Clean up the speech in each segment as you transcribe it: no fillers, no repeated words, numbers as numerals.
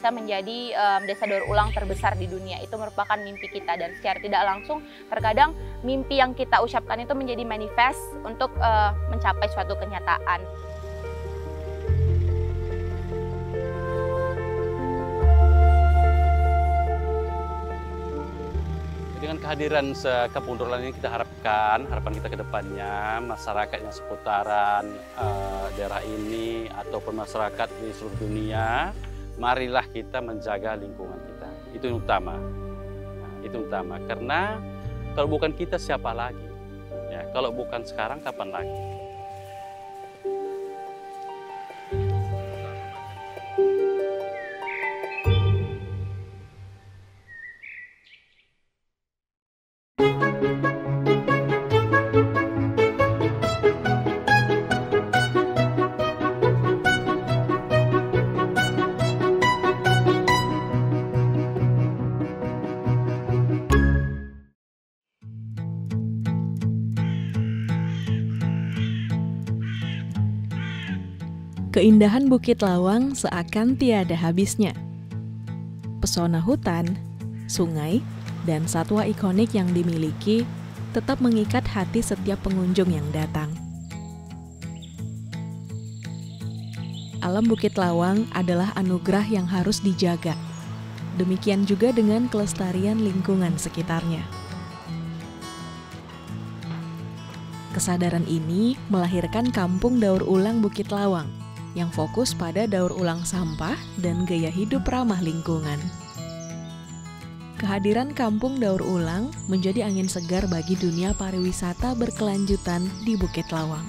bisa menjadi desa daur ulang terbesar di dunia. Itu merupakan mimpi kita, dan secara tidak langsung terkadang mimpi yang kita ucapkan itu menjadi manifest untuk mencapai suatu kenyataan. Dengan kehadiran Kampung Daur Ulang ini kita harapan kita ke depannya, masyarakat yang seputaran daerah ini ataupun masyarakat di seluruh dunia, marilah kita menjaga lingkungan kita. Itu yang utama. Nah, itu utama, karena kalau bukan kita siapa lagi? Ya, kalau bukan sekarang kapan lagi? Keindahan Bukit Lawang seakan tiada habisnya. Pesona hutan, sungai, dan satwa ikonik yang dimiliki tetap mengikat hati setiap pengunjung yang datang. Alam Bukit Lawang adalah anugerah yang harus dijaga. Demikian juga dengan kelestarian lingkungan sekitarnya. Kesadaran ini melahirkan Kampung Daur Ulang Bukit Lawang yang fokus pada daur ulang sampah dan gaya hidup ramah lingkungan. Kehadiran Kampung Daur Ulang menjadi angin segar bagi dunia pariwisata berkelanjutan di Bukit Lawang.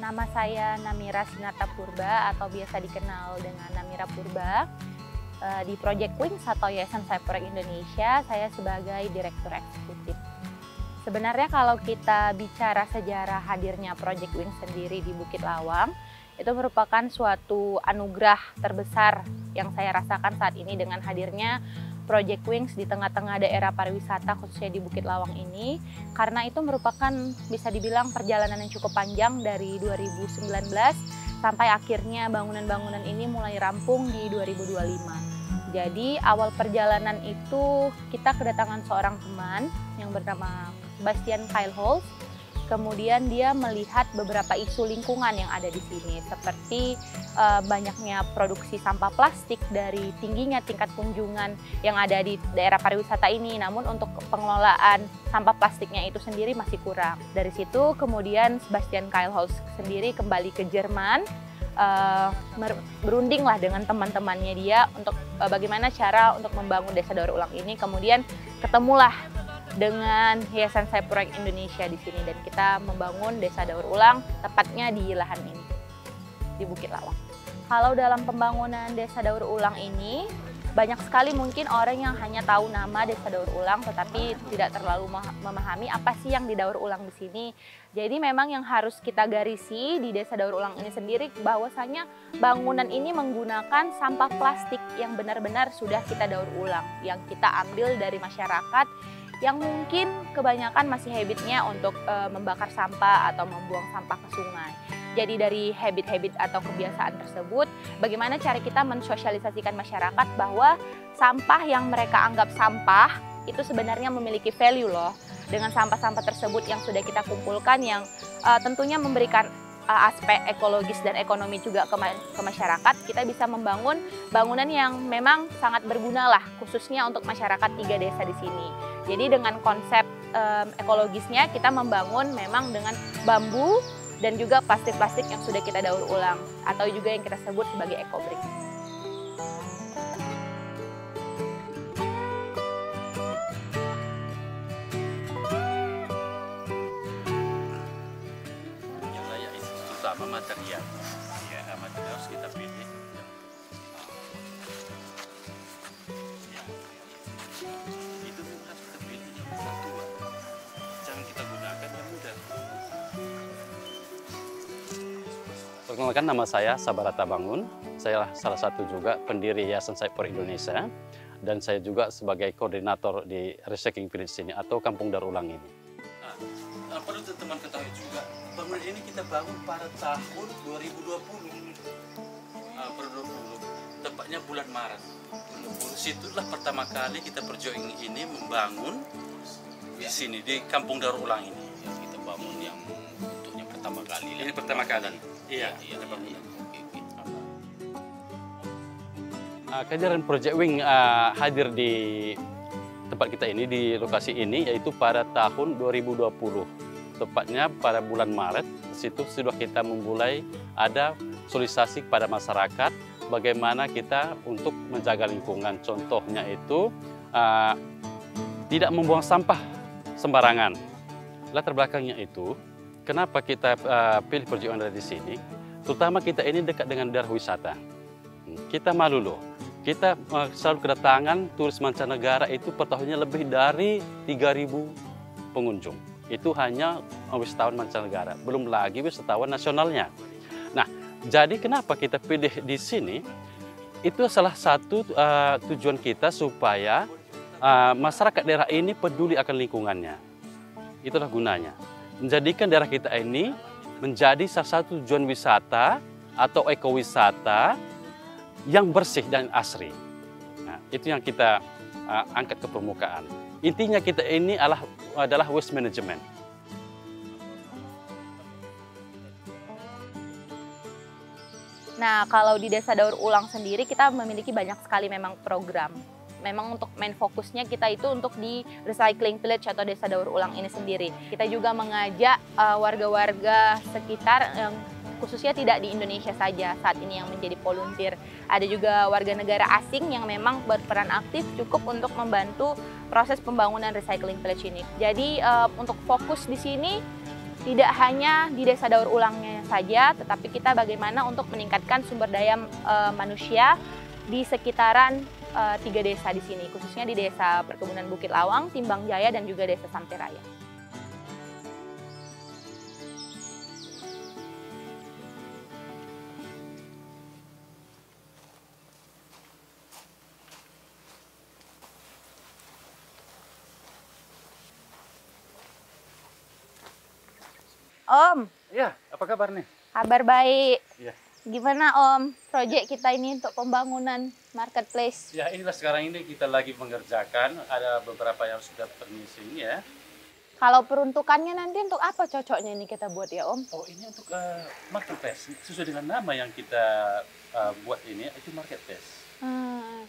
Nama saya Namira Sinata Purba atau biasa dikenal dengan Namira Purba. Di Project Wings atau Yayasan Cypress Indonesia, saya sebagai Direktur Eksekutif. Sebenarnya kalau kita bicara sejarah hadirnya Project Wings sendiri di Bukit Lawang, itu merupakan suatu anugerah terbesar yang saya rasakan saat ini dengan hadirnya Project Wings di tengah-tengah daerah pariwisata khususnya di Bukit Lawang ini, karena itu merupakan bisa dibilang perjalanan yang cukup panjang dari 2019 sampai akhirnya bangunan-bangunan ini mulai rampung di 2025. Jadi awal perjalanan itu kita kedatangan seorang teman yang bernama Sebastian Kyle-Holz. Kemudian dia melihat beberapa isu lingkungan yang ada di sini, seperti banyaknya produksi sampah plastik dari tingginya tingkat kunjungan yang ada di daerah pariwisata ini. Namun untuk pengelolaan sampah plastiknya itu sendiri masih kurang. Dari situ kemudian Sebastian Kyle-Holz sendiri kembali ke Jerman, berundinglah dengan teman-temannya dia untuk bagaimana cara untuk membangun desa daur ulang ini. Kemudian ketemulah dengan Yayasan Cypress Indonesia di sini, dan kita membangun desa daur ulang tepatnya di lahan ini, di Bukit Lawang. Kalau dalam pembangunan desa daur ulang ini, banyak sekali mungkin orang yang hanya tahu nama desa daur ulang tetapi tidak terlalu memahami apa sih yang didaur ulang di sini. Jadi memang yang harus kita garisi di desa daur ulang ini sendiri bahwasanya bangunan ini menggunakan sampah plastik yang benar-benar sudah kita daur ulang, yang kita ambil dari masyarakat yang mungkin kebanyakan masih habitnya untuk membakar sampah atau membuang sampah ke sungai. Jadi dari habit-habit atau kebiasaan tersebut, bagaimana cara kita mensosialisasikan masyarakat bahwa sampah yang mereka anggap sampah itu sebenarnya memiliki value loh. Dengan sampah-sampah tersebut yang sudah kita kumpulkan, yang tentunya memberikan aspek ekologis dan ekonomi juga ke masyarakat, kita bisa membangun bangunan yang memang sangat berguna lah, khususnya untuk masyarakat 3 desa di sini. Jadi dengan konsep ekologisnya kita membangun memang dengan bambu dan juga plastik-plastik yang sudah kita daur ulang atau juga yang kita sebut sebagai ecobrick. Yang layak itu terutama material. Ya, material harus kita pilih. Itu harus kita pilih yang tua. Jangan kita gunakan yang muda. Perkenalkan, nama saya Sabarata Bangun. Saya salah satu juga pendiri Yayasan Cypress Indonesia, dan saya juga sebagai koordinator di Recycling Village ini atau Kampung Daur Ulang ini. Nah, perlu teman-teman ketahui juga, bangunan ini kita bangun pada tahun 2020. 2020, tepatnya bulan Maret. Situlah pertama kali kita Perjoing ini membangun di sini, di Kampung Daur Ulang ini. Yang kita bangun yang bentuknya pertama kali. Ini pertama kali. Iya. Iya. Kehadiran Project Wing hadir di tempat kita ini, di lokasi ini, yaitu pada tahun 2020. Tepatnya pada bulan Maret, situ sudah kita memulai ada sosialisasi kepada masyarakat bagaimana kita untuk menjaga lingkungan. Contohnya itu tidak membuang sampah sembarangan. Latar belakangnya itu, kenapa kita pilih perjuangan dari sini? Terutama kita ini dekat dengan daerah wisata. Kita malu loh. Kita selalu kedatangan turis mancanegara itu per tahunnya lebih dari 3.000 pengunjung. Itu hanya wisatawan mancanegara, belum lagi wisatawan nasionalnya. Nah, jadi kenapa kita pilih di sini? Itu salah satu tujuan kita supaya masyarakat daerah ini peduli akan lingkungannya. Itulah gunanya. Menjadikan daerah kita ini menjadi salah satu tujuan wisata atau ekowisata yang bersih dan asri. Nah, itu yang kita angkat ke permukaan. Intinya kita ini adalah waste management. Nah, kalau di Desa Daur Ulang sendiri kita memiliki banyak sekali memang program. Memang untuk main fokusnya kita itu untuk di Recycling Village atau Desa Daur Ulang ini sendiri. Kita juga mengajak warga-warga sekitar yang khususnya tidak di Indonesia saja saat ini yang menjadi volunteer. Ada juga warga negara asing yang memang berperan aktif cukup untuk membantu proses pembangunan Recycling Village ini. Jadi untuk fokus di sini tidak hanya di Desa Daur Ulangnya saja, tetapi kita bagaimana untuk meningkatkan sumber daya manusia di sekitaran 3 desa di sini, khususnya di Desa Perkebunan Bukit Lawang, Timbang Jaya, dan juga Desa Sampiraya. Om. Ya, apa kabar nih? Kabar baik. Ya. Gimana Om, proyek kita ini untuk pembangunan marketplace? Ya, inilah sekarang ini kita lagi mengerjakan, ada beberapa yang sudah finishing ya. Kalau peruntukannya nanti untuk apa cocoknya ini kita buat ya Om? Oh, ini untuk marketplace, sesuai dengan nama yang kita buat ini, itu marketplace. Ya.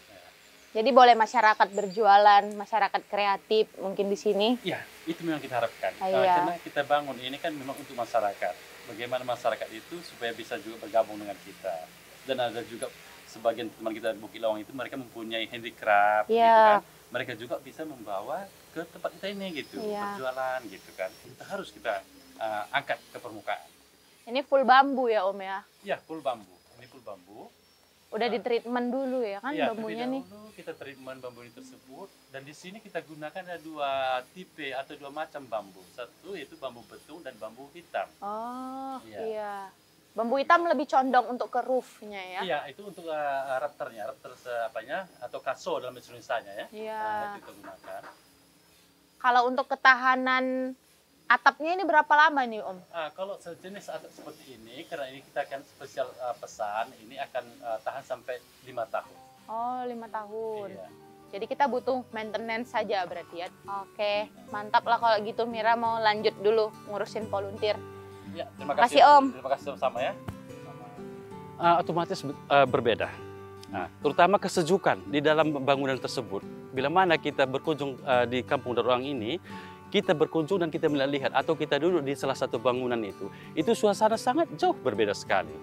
Jadi boleh masyarakat berjualan, masyarakat kreatif mungkin di sini? Ya, itu memang kita harapkan. Iya. Karena kita bangun ini kan memang untuk masyarakat. Bagaimana masyarakat itu supaya bisa juga bergabung dengan kita. Dan ada juga sebagian teman kita di Bukit Lawang itu mereka mempunyai handicraft, gitu kan. Mereka juga bisa membawa ke tempat kita ini gitu, berjualan gitu kan. Kita angkat ke permukaan. Ini full bambu ya Om ya? Ya, full bambu. Ini full bambu. Udah di treatment dulu ya kan Ya, bambunya nih? dulu kita treatment bambu ini tersebut. Dan di sini kita gunakan ada 2 tipe atau 2 macam bambu. Satu yaitu bambu betung dan bambu hitam. Oh Iya. Bambu hitam lebih condong untuk ke roofnya ya? Iya, itu untuk raptornya, atau kaso dalam bahasa Indonesianya ya. Iya. Nah, itu kita gunakan. Kalau untuk ketahanan atapnya ini berapa lama nih Om? Kalau sejenis atap seperti ini, karena ini kita akan spesial pesan, ini akan tahan sampai 5 tahun. Oh, 5 tahun. Iya. Jadi kita butuh maintenance saja berarti ya? Oke, mantap lah kalau gitu. Mira mau lanjut dulu ngurusin volunteer. Ya, terima kasih, kasih Om. Terima kasih sama-sama ya. Otomatis berbeda. Nah, terutama kesejukan di dalam bangunan tersebut. Bila mana kita berkunjung di Kampung Daur Ulang ini, kita berkunjung dan kita melihat atau kita duduk di salah satu bangunan itu suasana sangat jauh berbeda sekali.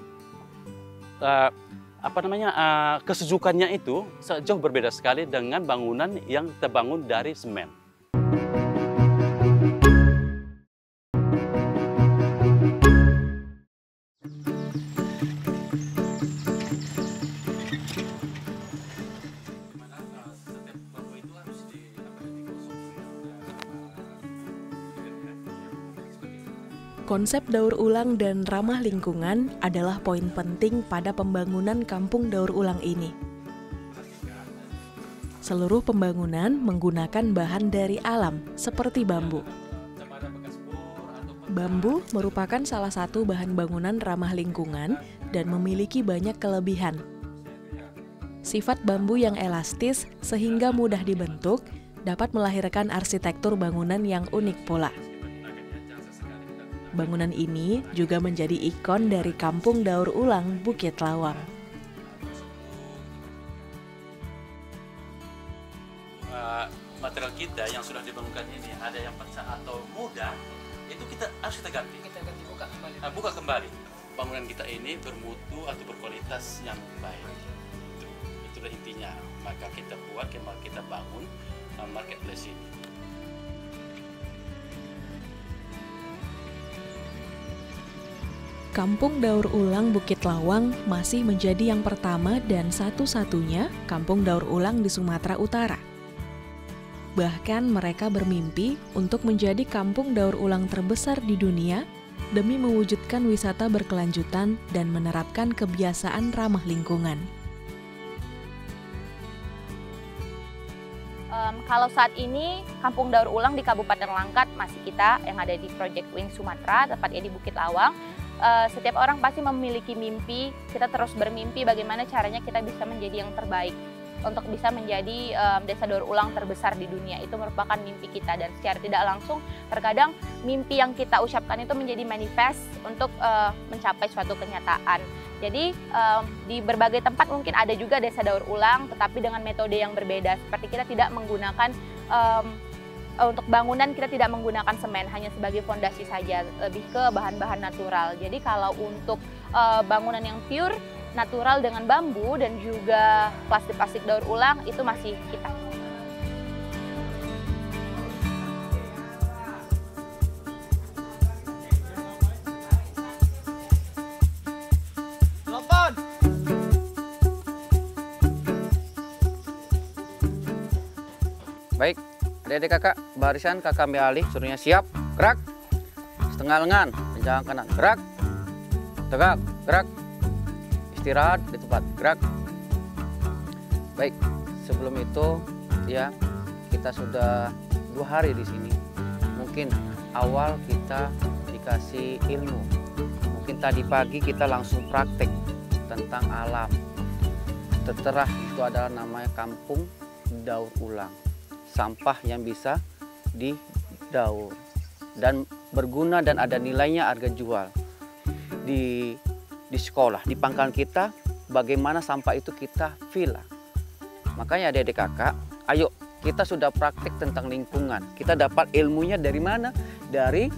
Kesejukannya itu jauh berbeda sekali dengan bangunan yang terbangun dari semen. Konsep daur ulang dan ramah lingkungan adalah poin penting pada pembangunan Kampung Daur Ulang ini. Seluruh pembangunan menggunakan bahan dari alam, seperti bambu. Bambu merupakan salah satu bahan bangunan ramah lingkungan dan memiliki banyak kelebihan. Sifat bambu yang elastis sehingga mudah dibentuk dapat melahirkan arsitektur bangunan yang unik pula. Bangunan ini juga menjadi ikon dari Kampung Daur Ulang Bukit Lawang. Material kita yang sudah dibangunkan ini ada yang pecah atau mudah, itu harus kita ganti. Kita ganti, buka kembali. Buka kembali. Bangunan kita ini bermutu atau berkualitas yang baik. Itulah intinya. Maka kita buat, kita bangun marketplace ini. Kampung Daur Ulang Bukit Lawang masih menjadi yang pertama dan satu-satunya kampung daur ulang di Sumatera Utara. Bahkan mereka bermimpi untuk menjadi kampung daur ulang terbesar di dunia demi mewujudkan wisata berkelanjutan dan menerapkan kebiasaan ramah lingkungan. Kalau saat ini kampung daur ulang di Kabupaten Langkat masih kita yang ada di Project Wing Sumatera, tepatnya di Bukit Lawang. Setiap orang pasti memiliki mimpi, kita terus bermimpi bagaimana caranya kita bisa menjadi yang terbaik untuk bisa menjadi desa daur ulang terbesar di dunia. Itu merupakan mimpi kita dan secara tidak langsung terkadang mimpi yang kita ucapkan itu menjadi manifest untuk mencapai suatu kenyataan. Jadi di berbagai tempat mungkin ada juga desa daur ulang tetapi dengan metode yang berbeda, seperti kita tidak menggunakan untuk bangunan kita tidak menggunakan semen hanya sebagai fondasi saja, lebih ke bahan-bahan natural. Jadi kalau untuk bangunan yang pure natural dengan bambu dan juga plastik-plastik daur ulang itu masih kita. Baik, adik-adik kakak, barisan kakak ambil alih, suruhnya siap, gerak, setengah lengan, kencang kanan, gerak, tegak, gerak, istirahat di tempat, gerak. Baik, sebelum itu ya kita sudah 2 hari di sini. Mungkin awal kita dikasih ilmu, mungkin tadi pagi kita langsung praktek tentang alam. Tertera itu adalah namanya Kampung Daur Ulang. Sampah yang bisa didaur dan berguna dan ada nilainya harga jual. Di sekolah, di pangkalan kita, bagaimana sampah itu kita pilah. Makanya adik-adik kakak, ayo kita sudah praktik tentang lingkungan. Kita dapat ilmunya dari mana? Dari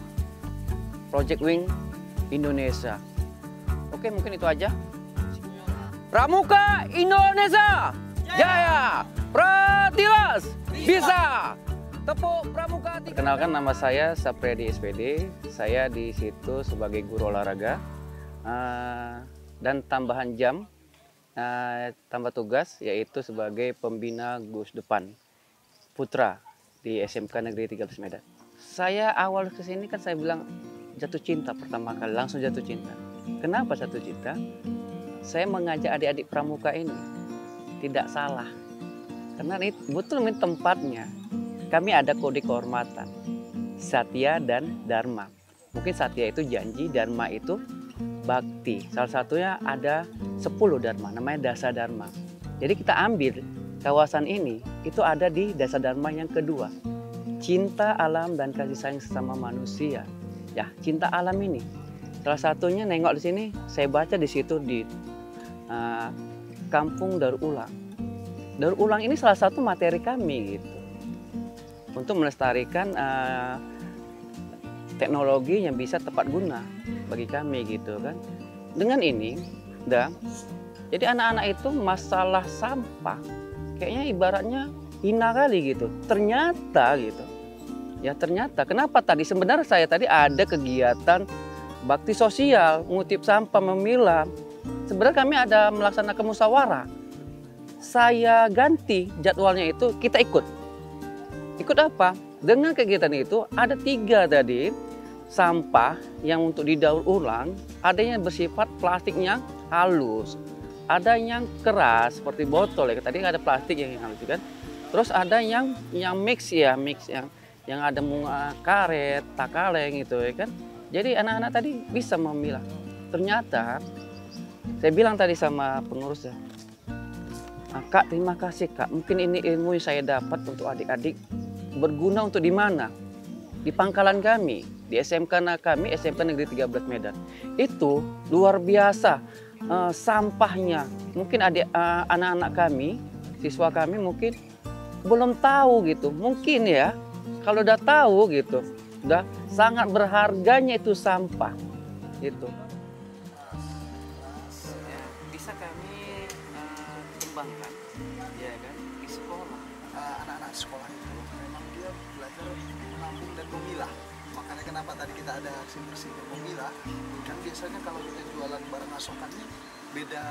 Project Wing Indonesia. Oke, mungkin itu aja. Pramuka Indonesia Jaya! Pratiwas bisa. Tepuk pramuka. Perkenalkan, nama saya Sapriyadi SPD. Saya di situ sebagai guru olahraga dan tambahan jam, tambah tugas yaitu sebagai pembina Gus Depan Putra di SMK Negeri 13 Medan. Saya awal ke sini kan saya bilang jatuh cinta pertama kali, langsung jatuh cinta. Kenapa jatuh cinta? Saya mengajak adik-adik pramuka ini tidak salah. Karena ini betul tempatnya. Kami ada kode kehormatan, Satya dan Dharma. Mungkin Satya itu janji, Dharma itu bakti. Salah satunya ada 10 Dharma, namanya Dasa Dharma. Jadi kita ambil kawasan ini, itu ada di Dasa Dharma yang kedua. Cinta alam dan kasih sayang sesama manusia. Ya, cinta alam ini. Salah satunya nengok di sini, saya baca di situ di Kampung Daur Ulang. Daur ulang ini salah satu materi kami gitu, untuk melestarikan teknologi yang bisa tepat guna bagi kami gitu kan. Dengan ini, jadi anak-anak itu masalah sampah kayaknya ibaratnya hina kali gitu. Ternyata gitu, ya ternyata kenapa tadi sebenarnya saya tadi ada kegiatan bakti sosial, mengutip sampah, memilah. Sebenarnya kami ada melaksanakan musyawarah. Saya ganti jadwalnya itu, kita ikut. Ikut apa? Dengan kegiatan itu ada 3 tadi sampah yang untuk didaur ulang. Ada yang bersifat plastiknya halus, ada yang keras seperti botol ya. Tadi ada plastik yang halus kan. Terus ada yang mix yang ada bunga karet, takaleng gitu ya kan. Jadi anak-anak tadi bisa memilah. Ternyata Saya bilang tadi sama pengurusnya, Kak, terima kasih Kak, mungkin ini ilmu yang saya dapat untuk adik-adik berguna untuk di mana? Di pangkalan kami, di SMK kami, SMK Negeri 13 Medan. Itu luar biasa sampahnya. Mungkin anak-anak kami, siswa kami mungkin belum tahu gitu. Mungkin ya, kalau udah tahu gitu, udah sangat berharganya itu sampah gitu. Bisa kami kembangkan, ya kan, di sekolah. Anak-anak sekolah itu memang dia belajar menampung dan memilah. Makanya kenapa tadi kita ada aksi bersih dan memilah, kan biasanya kalau kita jualan barang asokannya beda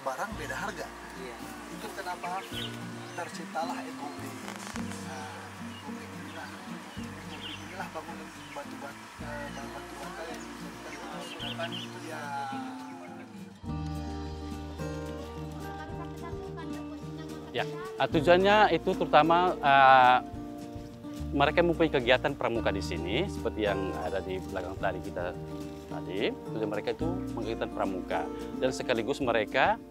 barang beda harga. Iya. Itu kenapa terciptalah SOP. Inilah bangunan batu-bata yang digunakan ya. Ya, tujuannya itu terutama mereka mempunyai kegiatan pramuka di sini, seperti yang ada di belakang tadi kita tadi. Tujuan mereka itu kegiatan pramuka, dan sekaligus mereka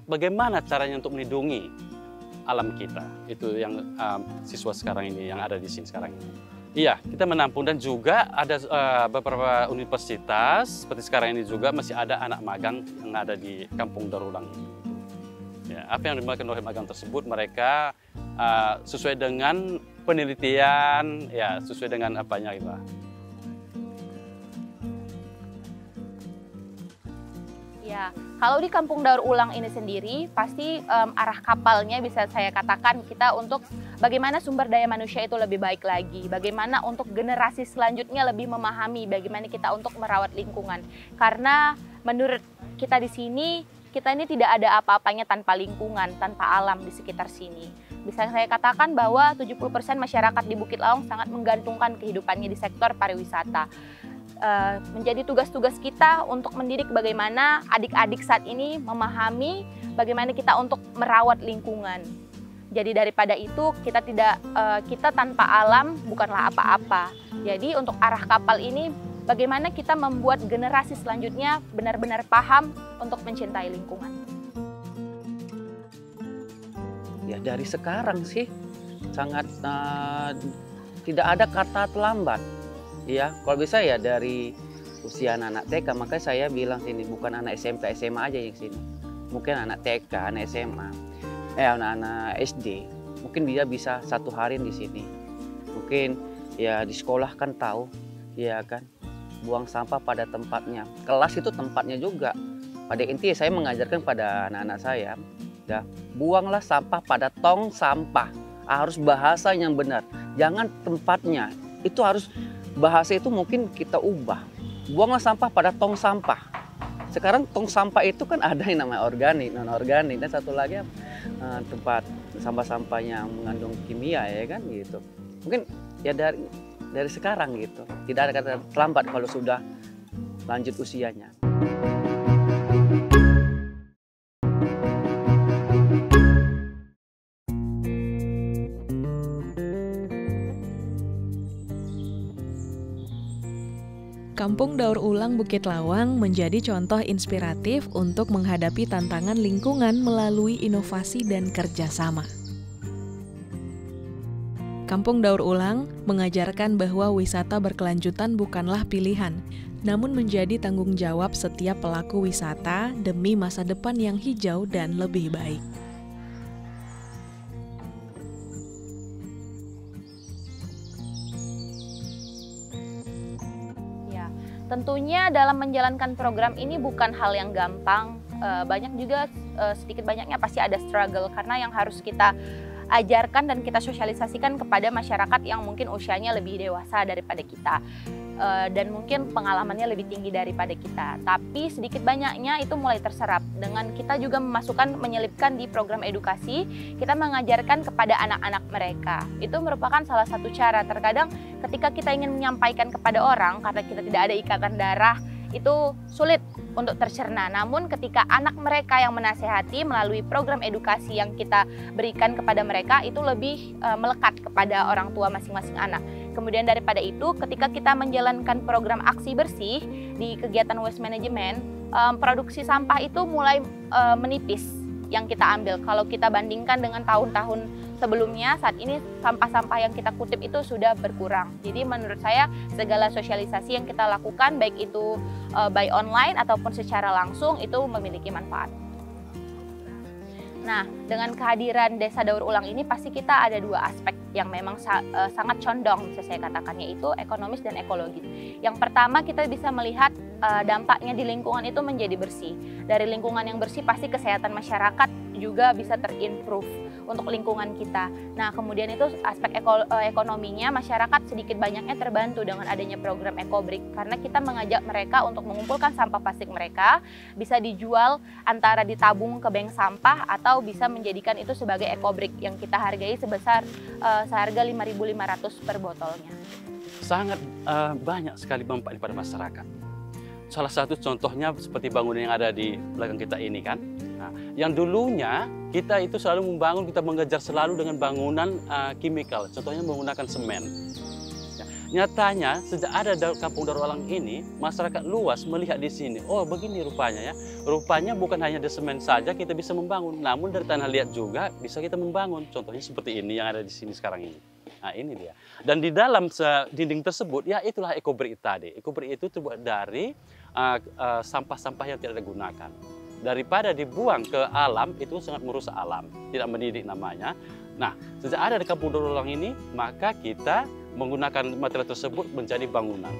bagaimana caranya untuk melindungi alam kita. Itu yang siswa sekarang ini, yang ada di sini sekarang ini. Iya, kita menampung, dan juga ada beberapa universitas, seperti sekarang ini juga masih ada anak magang yang ada di Kampung Daur Ulang ini. Ya, apa yang dimakan oleh magang tersebut mereka sesuai dengan penelitian, ya sesuai dengan apanya gitu. Ya, kalau di Kampung Daur Ulang ini sendiri pasti arah kapalnya bisa saya katakan kita untuk bagaimana sumber daya manusia itu lebih baik lagi, bagaimana untuk generasi selanjutnya lebih memahami bagaimana kita untuk merawat lingkungan. Karena menurut kita di sini, kita ini tidak ada apa-apanya tanpa lingkungan, tanpa alam di sekitar sini. Bisa saya katakan bahwa 70% masyarakat di Bukit Lawang sangat menggantungkan kehidupannya di sektor pariwisata. Menjadi tugas-tugas kita untuk mendidik bagaimana adik-adik saat ini memahami bagaimana kita untuk merawat lingkungan. Jadi daripada itu kita tanpa alam bukanlah apa-apa. Jadi untuk arah kapal ini bagaimana kita membuat generasi selanjutnya benar-benar paham untuk mencintai lingkungan. Ya dari sekarang sih sangat tidak ada kata terlambat. Ya kalau bisa ya dari usia anak TK, makanya saya bilang sini bukan anak SMP, SMA aja yang sini. Mungkin anak TK, anak SMA, anak-anak SD, mungkin dia bisa satu hari di sini. Mungkin ya di sekolah kan tahu, ya kan, buang sampah pada tempatnya. Kelas itu tempatnya juga. Pada intinya saya mengajarkan pada anak-anak saya, ya, buanglah sampah pada tong sampah. Harus bahasa yang benar, jangan tempatnya. Itu harus bahasa itu mungkin kita ubah. Buanglah sampah pada tong sampah. Sekarang tong sampah itu kan ada yang namanya organik, non-organik, dan satu lagi tempat sampah-sampah yang mengandung kimia, ya kan gitu. Mungkin ya dari sekarang gitu. Tidak ada kata terlambat kalau sudah lanjut usianya. Kampung Daur Ulang Bukit Lawang menjadi contoh inspiratif untuk menghadapi tantangan lingkungan melalui inovasi dan kerjasama. Kampung Daur Ulang mengajarkan bahwa wisata berkelanjutan bukanlah pilihan, namun menjadi tanggung jawab setiap pelaku wisata demi masa depan yang hijau dan lebih baik. Tentunya dalam menjalankan program ini bukan hal yang gampang, banyak juga sedikit banyaknya pasti ada struggle karena yang harus kita ajarkan dan kita sosialisasikan kepada masyarakat yang mungkin usianya lebih dewasa daripada kita dan mungkin pengalamannya lebih tinggi daripada kita. Tapi sedikit banyaknya itu mulai terserap dengan kita juga menyelipkan di program edukasi, kita mengajarkan kepada anak-anak mereka. Itu merupakan salah satu cara. Terkadang ketika kita ingin menyampaikan kepada orang karena kita tidak ada ikatan darah, itu sulit untuk tercerna. Namun ketika anak mereka yang menasehati melalui program edukasi yang kita berikan kepada mereka, itu lebih melekat kepada orang tua masing-masing anak. Kemudian daripada itu, ketika kita menjalankan program aksi bersih di kegiatan waste management, produksi sampah itu mulai menipis yang kita ambil. Kalau kita bandingkan dengan tahun-tahun sebelumnya, saat ini sampah-sampah yang kita kutip itu sudah berkurang. Jadi menurut saya segala sosialisasi yang kita lakukan, baik itu by online ataupun secara langsung, itu memiliki manfaat. Nah, dengan kehadiran Desa Daur Ulang ini pasti kita ada dua aspek yang memang sangat condong, bisa saya katakan, yaitu ekonomis dan ekologis. Yang pertama, kita bisa melihat dampaknya di lingkungan itu menjadi bersih. Dari lingkungan yang bersih pasti kesehatan masyarakat juga bisa terimprove untuk lingkungan kita. Nah, kemudian itu aspek ekonominya, masyarakat sedikit banyaknya terbantu dengan adanya program EcoBrick, karena kita mengajak mereka untuk mengumpulkan sampah plastik mereka, bisa dijual antara ditabung ke bank sampah atau bisa menjadikan itu sebagai EcoBrick yang kita hargai sebesar seharga 5.500 per botolnya. Sangat banyak sekali manfaat pada masyarakat. Salah satu contohnya seperti bangunan yang ada di belakang kita ini kan. Nah, yang dulunya kita itu selalu membangun, kita mengejar selalu dengan bangunan kimikal, contohnya menggunakan semen. Ya, nyatanya sejak ada Kampung Daur Ulang ini, masyarakat luas melihat di sini, oh begini rupanya ya. Rupanya bukan hanya dari semen saja kita bisa membangun, namun dari tanah liat juga bisa kita membangun. Contohnya seperti ini yang ada di sini sekarang ini. Nah ini dia. Dan di dalam dinding tersebut, ya itulah EcoBrick tadi. EcoBrick itu terbuat dari sampah-sampah yang tidak digunakan. Daripada dibuang ke alam, itu sangat merusak alam. Tidak mendidik namanya. Nah, sejak ada di Kampung Daur Ulang ini, maka kita menggunakan material tersebut menjadi bangunan.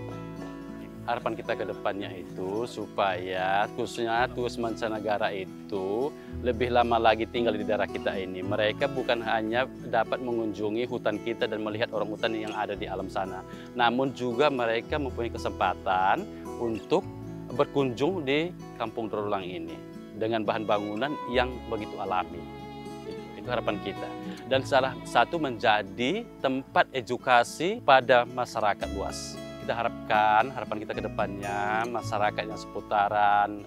Harapan kita ke depannya itu supaya khususnya turis mancanegara itu lebih lama lagi tinggal di daerah kita ini. Mereka bukan hanya dapat mengunjungi hutan kita dan melihat orang hutan yang ada di alam sana, namun juga mereka mempunyai kesempatan untuk berkunjung di Kampung Daur Ulang ini dengan bahan bangunan yang begitu alami. Itu harapan kita. Dan salah satu menjadi tempat edukasi pada masyarakat luas. Kita harapkan, harapan kita ke depannya, masyarakat yang seputaran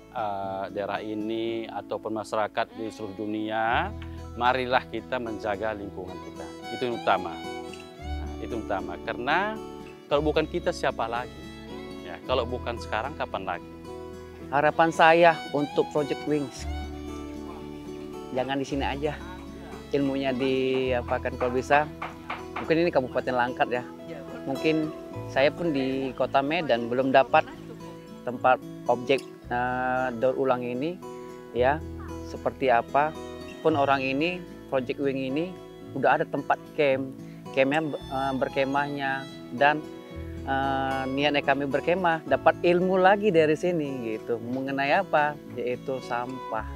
daerah ini ataupun masyarakat di seluruh dunia, marilah kita menjaga lingkungan kita. Itu yang utama. Nah, itu utama. Karena kalau bukan kita, siapa lagi? Ya, kalau bukan sekarang, kapan lagi? Harapan saya untuk Project Wings, jangan di sini aja. Ilmunya diapakan kalau bisa. Mungkin ini Kabupaten Langkat ya. Mungkin saya pun di Kota Medan belum dapat tempat objek daur ulang ini ya, seperti apa pun orang ini Project Wing ini udah ada tempat campnya berkemahnya, dan niatnya kami berkemah dapat ilmu lagi dari sini gitu, mengenai apa, yaitu sampah.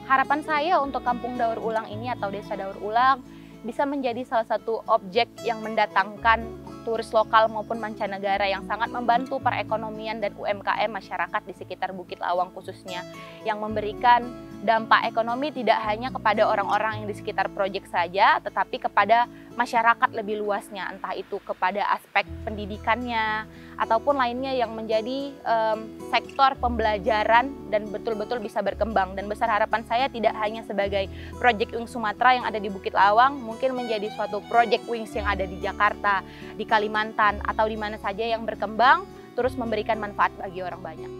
Harapan saya untuk Kampung Daur Ulang ini atau Desa Daur Ulang bisa menjadi salah satu objek yang mendatangkan turis lokal maupun mancanegara yang sangat membantu perekonomian dan UMKM masyarakat di sekitar Bukit Lawang khususnya, yang memberikan dampak ekonomi tidak hanya kepada orang-orang yang di sekitar proyek saja, tetapi kepada masyarakat lebih luasnya, entah itu kepada aspek pendidikannya ataupun lainnya yang menjadi sektor pembelajaran dan betul-betul bisa berkembang. Dan besar harapan saya tidak hanya sebagai Project Wings Sumatera yang ada di Bukit Lawang, mungkin menjadi suatu Project Wings yang ada di Jakarta, di Kalimantan, atau di mana saja yang berkembang, terus memberikan manfaat bagi orang banyak.